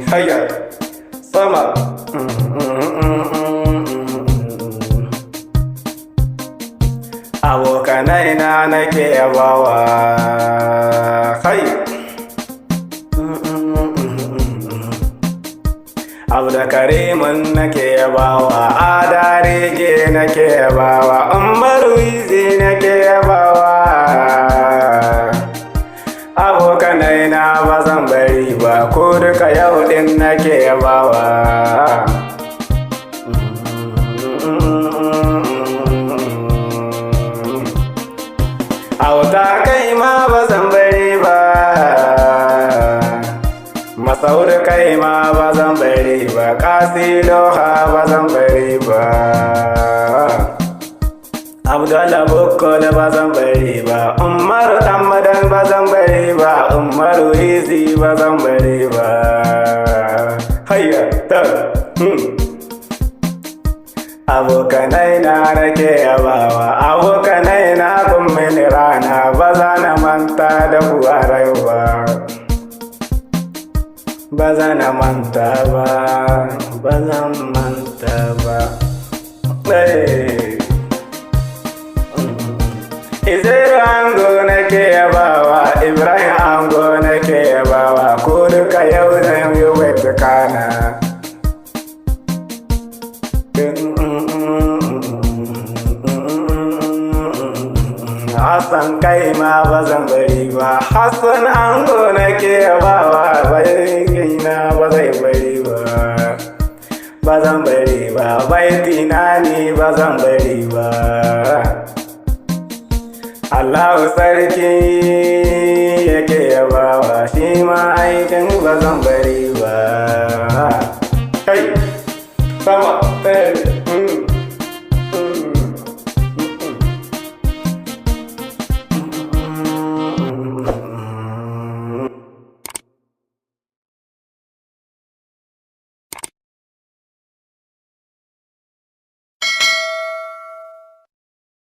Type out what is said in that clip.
Hayya sama. Abokanai na nake yabawa. Hai. Abdulkarimun nake yabawa. Adareke nake yabawa. Umaru Izi nake yabawa. Abokanai na ba zan bari ba, ko duka yau din nake yabawa. Auta kai ma ba zan bari ba, Masaud kai ma ba zan bari ba, Kasiloha ba zan bari ba, Abdallah Bukkol ba zan bari ba, Umaru Damadan ba zan bari ba, Umaru Izi ba zan bari ba. Hayya ta. Abokanai na nake yabawa, abokanai na kun mini rana, ba za na manta da ku a rayu ba. Ba za na manta ba, ba zan manta ba. Izairu ango nake yabawa, Ibrahim ango nake yabawa, ko duka yau zan yi wata kana. Hassan kai ma ba zan bari ba, Hassan ango nake yabawa, baikina ba zai bari ba. Ba zan bari ba, baitina ni ba zan bari ba. Allahu sarki yake yabawa, shi ma aikin ba zan bari ba. Kai, sama.